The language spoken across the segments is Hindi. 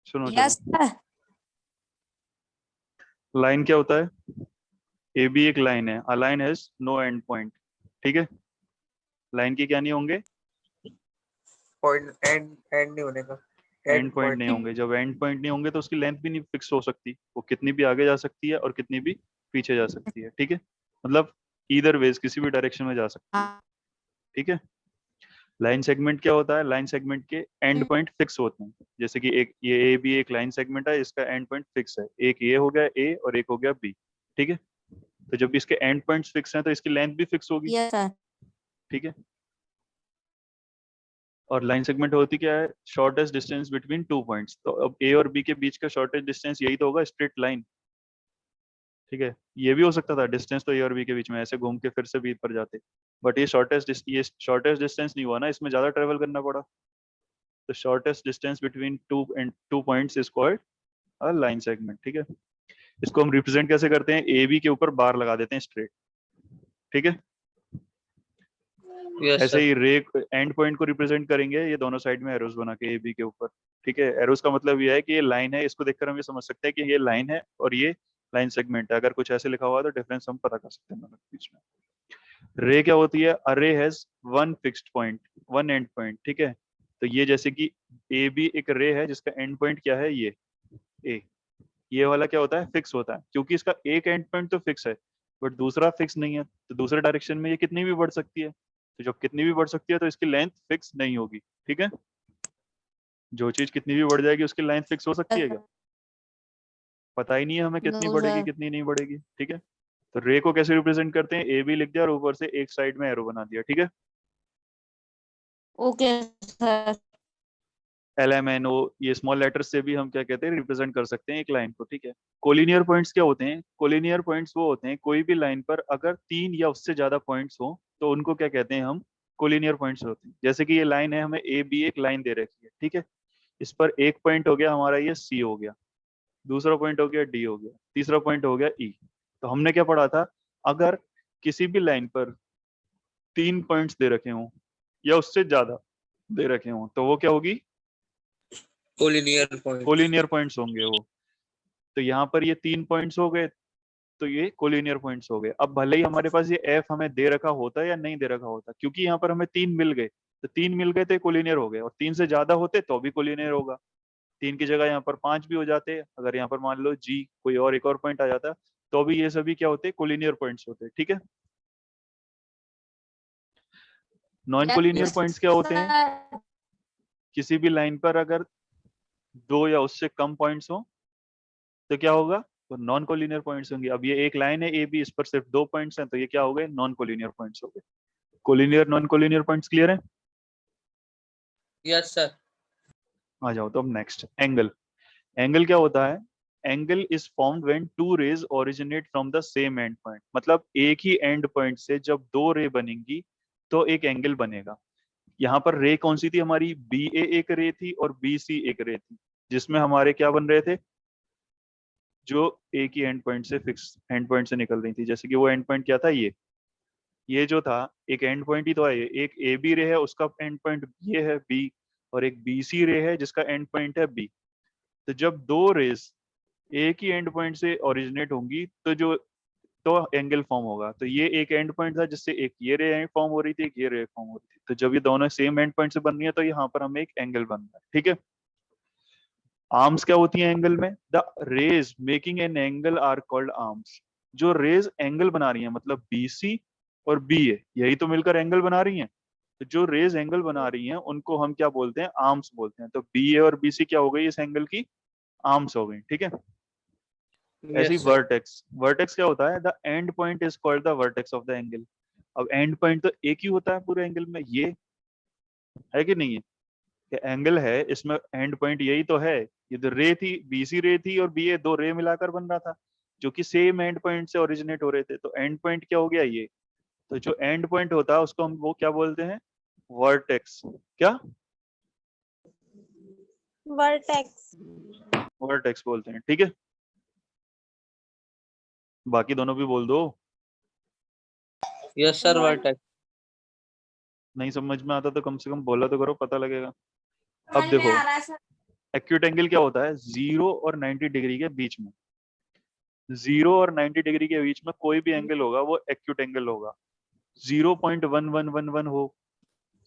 सुनो यस चलो, सर। लाइन क्या होता है? ए बी एक लाइन है, a line has no end point. ठीक है, लाइन के क्या नहीं होंगे? पॉइंट एंड नहीं होने का, एंड एंड पॉइंट नहीं पॉइंट। होंगे। जब एंड पॉइंट नहीं होंगे तो उसकी लेंथ भी नहीं फिक्स हो सकती, वो कितनी भी आगे जा सकती है और कितनी भी पीछे जा सकती है। ठीक है, मतलब ईदर वेज किसी भी डायरेक्शन में जा सकती है। ठीक है, लाइन सेगमेंट क्या होता है? लाइन सेगमेंट के एंड पॉइंट फिक्स होते हैं। जैसे कि एक ये ए बी एक लाइन सेगमेंट है, इसका एंड पॉइंट फिक्स है, एक ये हो गया ए और एक हो गया बी। ठीक है, तो जब इसके एंड पॉइंट्स फिक्स हैं तो इसकी लेंथ भी फिक्स होगी। Yes sir. ठीक है, और लाइन सेगमेंट होती क्या है? Shortest distance between two points. तो अब ए और बी के बीच का शॉर्टेस्ट डिस्टेंस यही तो होगा, स्ट्रेट लाइन। ठीक है, ये भी हो सकता था डिस्टेंस तो ए और बी के बीच में ऐसे घूम के फिर से बी पर जाते, बट ये शॉर्टेस्ट डिस्टेंस नहीं हुआ ना, इसमें ज्यादा ट्रेवल करना पड़ा। तो shortest distance between two points is called a line segment. ठीक है, इसको हम रिप्रेजेंट कैसे करते हैं? ए बी के ऊपर बार लगा देते हैं स्ट्रेट। ठीक है, यस ऐसे सर। ही रे एंड पॉइंट को रिप्रेजेंट करेंगे ये दोनों साइड में एरोज बना के ए बी के ऊपर। ठीक है, एरोज का मतलब ये है कि ये लाइन है, इसको देखकर हम ये समझ सकते हैं कि ये लाइन है और ये लाइन सेगमेंट है। अगर कुछ ऐसे लिखा हुआ है तो डिफरेंस हम पता कर सकते हैं दोनों के बीच में। रे क्या होती है? अरे has one fixed point, one and point. ठीक है, तो ये जैसे कि ए बी एक रे है जिसका एंड पॉइंट क्या है? ये ए। ये वाला क्या होता है? फिक्स होता है, क्योंकि इसका एक एंड पॉइंट तो फिक्स है बट दूसरा फिक्स नहीं है। तो दूसरे डायरेक्शन में ये कितनी भी बढ़ सकती है, तो जब कितनी भी बढ़ सकती है तो इसकी लेंथ फिक्स नहीं होगी। ठीक है, जो चीज कितनी भी बढ़ जाएगी उसकी लेंथ फिक्स हो सकती है क्या? पता ही नहीं है हमें कितनी नो बढ़ेगी सर। कितनी नहीं बढ़ेगी। ठीक है, तो रे को कैसे रिप्रेजेंट करते हैं? ए बी लिख दिया और ऊपर से एक साइड में एरो बना दिया। ठीक है, okay sir. L M N O, ये स्मॉल लेटर से भी हम क्या कहते हैं? रिप्रेजेंट कर सकते हैं एक लाइन को। ठीक है, कोलिनियर पॉइंट्स क्या होते हैं? कोलिनियर पॉइंट्स वो होते हैं कोई भी लाइन पर अगर तीन या उससे ज्यादा पॉइंट्स हो तो उनको क्या कहते हैं हम? कोलिनियर पॉइंट्स होते हैं। जैसे कि ये लाइन है, हमें ए बी एक लाइन दे रखी है। ठीक है, इस पर एक पॉइंट हो गया हमारा ये सी हो गया, दूसरा पॉइंट हो गया डी हो गया, तीसरा पॉइंट हो गया ई। तो हमने क्या पढ़ा था? अगर किसी भी लाइन पर तीन पॉइंट्स दे रखे हों या उससे ज्यादा दे रखे हों तो वो क्या होगी? Collinear point. कोलिनियर पॉइंट्स होंगे वो। तो यहाँ पर ये तीन पॉइंट्स हो गए तो ये कोलिनियर पॉइंट्स हो गए। अब भले ही हमारे पास ये एफ हमें दे रखा होता या नहीं दे रखा होता, क्योंकि यहाँ पर हमें तीन मिल गए, तो तीन मिल गए तो कोलिनियर हो गए, और तीन से ज्यादा होते तो भी कोलिनियर होगा। तीन की जगह यहाँ पर पांच भी हो जाते, अगर यहाँ पर मान लो जी कोई और एक और पॉइंट आ जाता तो भी ये सभी क्या होते? कोलिनियर पॉइंट्स होते। ठीक है, नॉन कोलिनियर यस पॉइंट्स क्या होते हैं? सर। किसी भी लाइन पर अगर दो या उससे कम पॉइंट्स हो तो क्या होगा? तो नॉन कोलिनियर पॉइंट्स होंगे। अब ये एक लाइन है ए बी, इस पर सिर्फ दो पॉइंट्स हैं तो ये क्या हो गए? नॉन कोलिनियर पॉइंट्स हो गए। Collinear non collinear points clear है? Yes sir. आ जाओ तो अब नेक्स्ट, एंगल। एंगल क्या होता है? Angle is formed when two rays originate from the same end point. मतलब एक ही एंड पॉइंट से जब दो रे बनेंगी तो एक एंगल बनेगा। यहाँ पर रे कौन सी थी हमारी? बी ए एक रे थी और बी सी एक रे थी, जिसमें हमारे क्या बन रहे थे? जो एक ही एंड पॉइंट से फिक्स एंड पॉइंट से निकल रही थी। जैसे कि वो एंड पॉइंट क्या था? ये जो था एक एंड पॉइंट ही तो है। ये एक ए बी रे है, उसका एंड पॉइंट ये है बी, और एक बी सी रे है जिसका एंड पॉइंट है बी। तो जब दो रेस एक ही एंड पॉइंट से ओरिजिनेट होंगी तो एंगल फॉर्म होगा। तो ये एक एंड पॉइंट था जिससे एक ये रे फॉर्म हो रही थी, एक ये रे फॉर्म हो रही थी। तो जब ये दोनों सेम एंड पॉइंट से बन रही है तो यहाँ पर हमें एक एंगल बन रहा है। ठीक है, आर्म्स क्या होती है एंगल में? The rays making an angle are called arms. जो रेज एंगल बना रही है, मतलब बी सी और बी ए यही तो मिलकर एंगल बना रही हैं, तो जो रेज एंगल बना रही हैं उनको हम क्या बोलते हैं? आर्म्स बोलते हैं। तो बी ए और बी सी क्या हो गई इस एंगल की? आर्म्स हो गई। ठीक है, ऐसे ही यस सर। वर्टेक्स। वर्टेक्स क्या होता है? The end point is called the vertex of the angle. अब एंड पॉइंट तो एक ही होता है पूरे एंगल में, ये है कि नहीं है? ये एंगल है, इसमें एंड पॉइंट यही तो है। ये तो रे थी, बीसी रे थी और बी ए, दो रे मिलाकर बन रहा था जो कि सेम एंड पॉइंट से ओरिजिनेट हो रहे थे। तो एंड पॉइंट क्या हो गया? ये। तो जो एंड पॉइंट होता है उसको हम वो क्या बोलते हैं? वर्टेक्स। क्या? वर्टेक्स। वर्टेक्स बोलते हैं। ठीक है, बाकी दोनों भी बोल दो। Yes sir. वर्टेक्स। नहीं समझ में आता तो कम से कम बोला तो करो, पता लगेगा। अब समझ में देखो, आ रहा है सर। एक्यूट एंगल क्या होता है? 0 और 90 डिग्री के बीच में। 0 और 90 डिग्री के बीच में कोई भी एंगल होगा वो एक्यूट एंगल होगा। 0.1111 हो,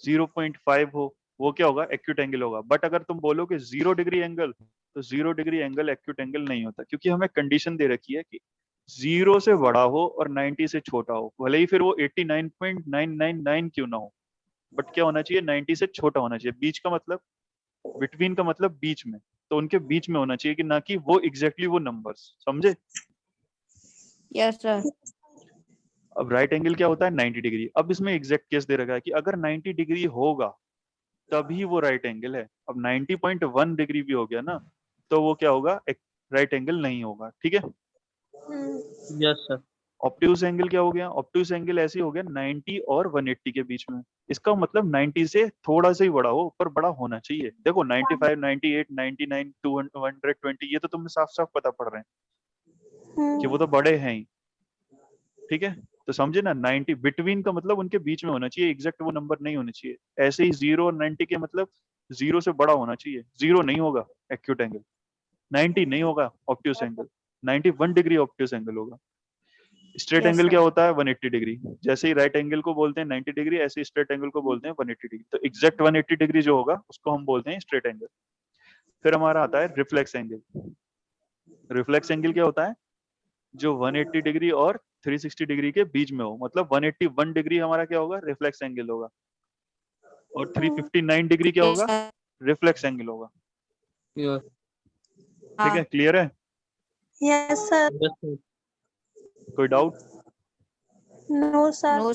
0.5 हो, वो क्या होगा? एक्यूट एंगल होगा। बट अगर तुम बोलो कि 0 डिग्री एंगल, तो 0 डिग्री एंगल एक्यूट एंगल नहीं होता, क्योंकि हमें कंडीशन दे रखी है कि 0 से बड़ा हो और 90 से छोटा हो, भले ही फिर वो 89.999 क्यों ना हो, बट क्या होना चाहिए? 90 से छोटा होना चाहिए। बीच का मतलब, बिटवीन का मतलब बीच में, तो उनके बीच में होना चाहिए, कि ना कि वो एग्जैक्टली वो नंबर्स, समझे? Yes sir. अब राइट एंगल क्या होता है? 90 डिग्री। अब इसमें एग्जैक्ट केस दे रखा है कि अगर 90 डिग्री होगा तभी वो राइट एंगल है। अब 90.1 डिग्री भी हो गया ना, तो वो क्या होगा? राइट एंगल नहीं होगा। ठीक है। Yes sir. ऑब्ट्यूज एंगल क्या हो गया? ऑब्ट्यूज एंगल ऐसे हो गया 90 और 180 के बीच में। इसका मतलब 90 से थोड़ा सा ही बड़ा हो, पर बड़ा होना चाहिए। देखो 95, 98, 99, 220, ये तो तुम्हें साफ साफ पता पड़ रहे हैं कि वो तो बड़े हैं ही। ठीक है, तो समझे ना? 90 बिटवीन का मतलब उनके बीच में होना चाहिए, एग्जैक्ट वो नंबर नहीं होने चाहिए। ऐसे ही 0 और 90 के मतलब 0 से बड़ा होना चाहिए। 0 नहीं होगा एक्यूट एंगल, 90 नहीं होगा obtuse angle, 91 degree obtuse angle होगा। स्ट्रेट Yes, एंगल क्या sir. होता है? 180 डिग्री। जैसे ही राइट एंगल को बोलते हैं 90 डिग्री, ऐसे स्ट्रेट एंगल को बोलते हैं 180 डिग्री। तो एग्जैक्ट 180 डिग्री जो होगा उसको हम बोलते हैं स्ट्रेट एंगल। फिर हमारा आता है रिफ्लेक्स एंगल। रिफ्लेक्स एंगल क्या होता है? जो 180 डिग्री और 360 डिग्री के बीच में हो, मतलब 181 डिग्री हमारा क्या होगा? रिफ्लेक्स एंगल होगा। और 359 डिग्री क्या Yes, होगा? sir. रिफ्लेक्स एंगल होगा। यस ठीक है, क्लियर है? Yes, sir. सर। कोई डाउट? No, sir. No,